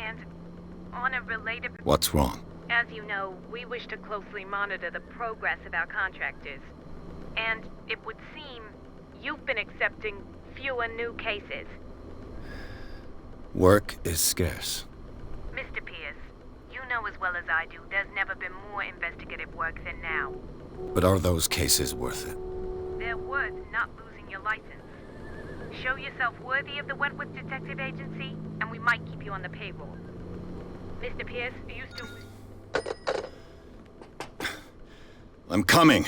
And on a related... What's wrong? As you know, we wish to closely monitor the progress of our contractors. And it would seem you've been accepting fewer new cases. Work is scarce. Mr. Pierce, you know as well as I do, there's never been more investigative work than now. But are those cases worth it? They're worth not losing your license. Show yourself worthy of the Wentworth Detective Agency, and we might keep you on the payroll. Mr. Pierce, are you still... I'm coming!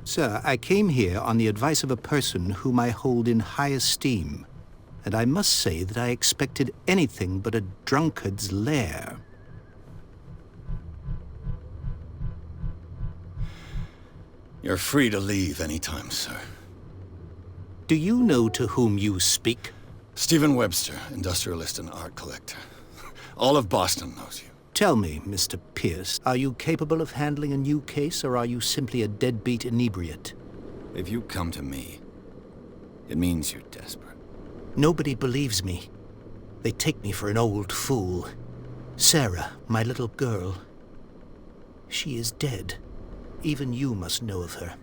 Sir, I came here on the advice of a person whom I hold in high esteem, and I must say that I expected anything but a drunkard's lair. You're free to leave anytime, sir. Do you know to whom you speak? Stephen Webster, industrialist and art collector. All of Boston knows you. Tell me, Mr. Pierce, are you capable of handling a new case, or are you simply a deadbeat inebriate? If you come to me, it means you're desperate. Nobody believes me. They take me for an old fool. Sarah, my little girl, she is dead. Even you must know of her.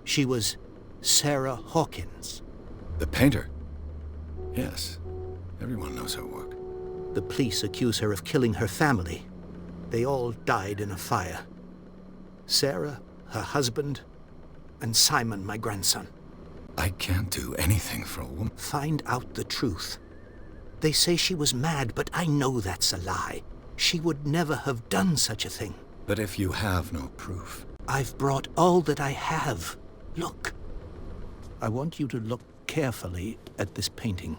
She was Sarah Hawkins. The painter? Yes. Everyone knows her work. The police accuse her of killing her family. They all died in a fire. Sarah, her husband, and Simon, my grandson. I can't do anything for a woman. Find out the truth. They say she was mad, but I know that's a lie. She would never have done such a thing. But if you have no proof... I've brought all that I have. Look. I want you to look carefully at this painting.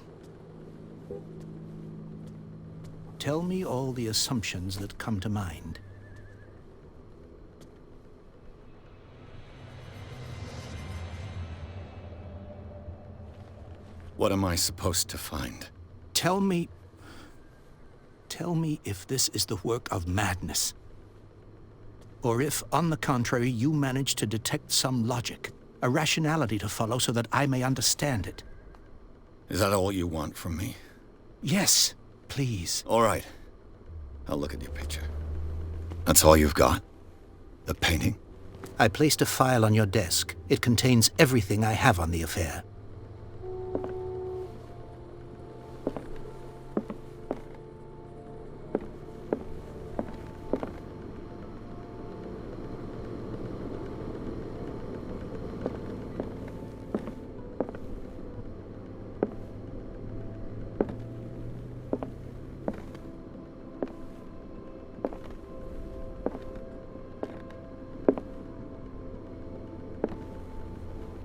Tell me all the assumptions that come to mind. What am I supposed to find? Tell me if this is the work of madness. Or if, on the contrary, you manage to detect some logic, a rationality to follow so that I may understand it. Is that all you want from me? Yes, please. All right. I'll look at your picture. That's all you've got? The painting? I placed a file on your desk. It contains everything I have on the affair.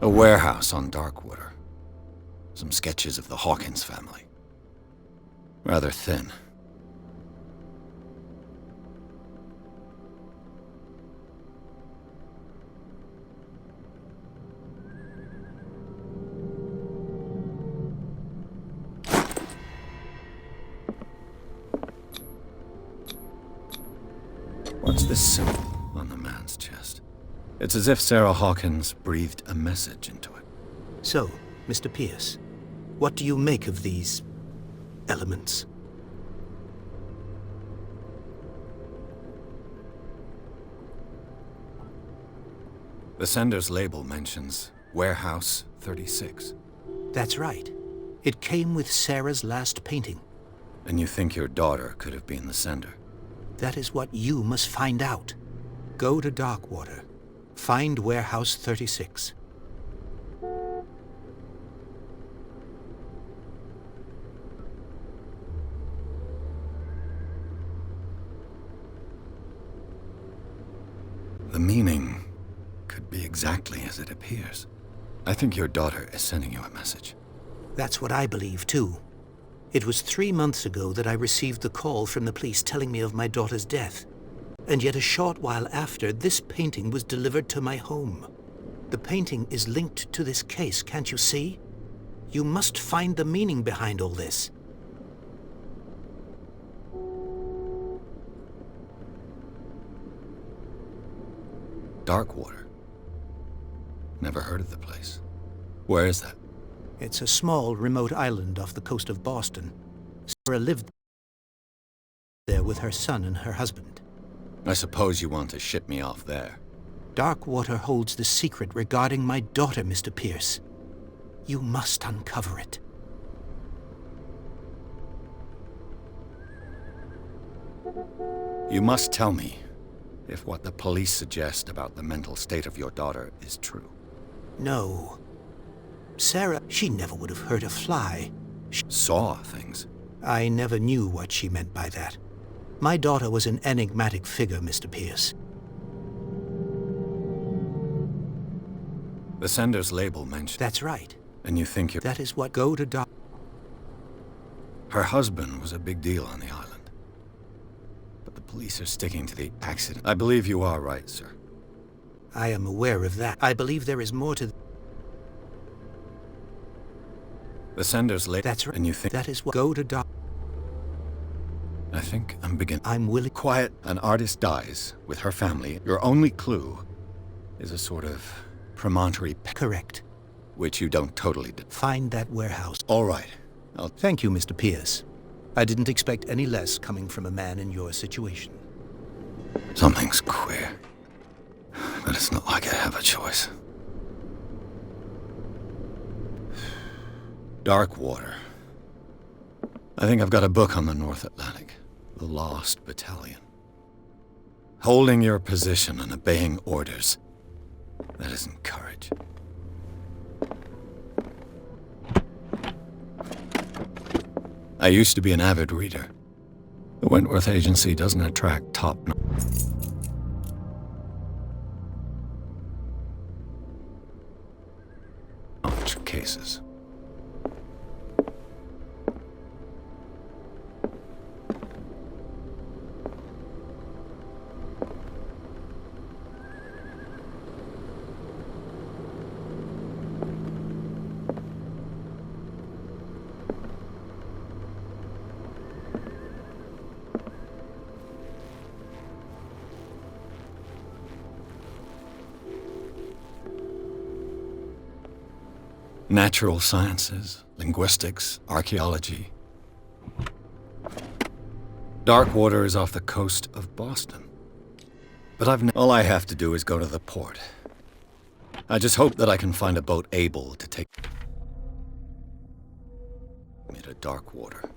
A warehouse on Darkwater. Some sketches of the Hawkins family. Rather thin. What's this symbol on the man's chest? It's as if Sarah Hawkins breathed a message into it. So, Mr. Pierce, what do you make of these elements? The sender's label mentions Warehouse 36. That's right. It came with Sarah's last painting. And you think your daughter could have been the sender? That is what you must find out. Go to Darkwater. Find Warehouse 36. The meaning could be exactly as it appears. I think your daughter is sending you a message. That's what I believe, too. It was 3 months ago that I received the call from the police telling me of my daughter's death. And yet a short while after, this painting was delivered to my home. The painting is linked to this case, can't you see? You must find the meaning behind all this. Darkwater? Never heard of the place. Where is that? It's a small, remote island off the coast of Boston. Sarah lived there with her son and her husband. I suppose you want to ship me off there. Darkwater holds the secret regarding my daughter, Mr. Pierce. You must uncover it. You must tell me if what the police suggest about the mental state of your daughter is true. No. Sarah, she never would have hurt a fly. Saw things. I never knew what she meant by that. My daughter was an enigmatic figure, Mr. Pierce. The sender's label mentioned... That's right. And you think you're... That is what go to Dark... Her husband was a big deal on the island. But the police are sticking to the accident. I believe you are right, sir. I am aware of that. I believe there is more to... The sender's label... That's right. And you think... That is what go to Dark... I think I'm beginning... I'm willing... Quiet. An artist dies with her family. Your only clue is a sort of promontory... Correct. Which you don't totally... Find that warehouse. All right. Thank you, Mr. Pierce. I didn't expect any less coming from a man in your situation. Something's queer. But it's not like I have a choice. Darkwater. I think I've got a book on the North Atlantic. The Lost Battalion. Holding your position and obeying orders. That isn't courage. I used to be an avid reader. The Wentworth Agency doesn't attract top-notch cases. Natural sciences, linguistics, archaeology. Darkwater is off the coast of Boston. But all I have to do is go to the port. I just hope that I can find a boat able to take me to Darkwater.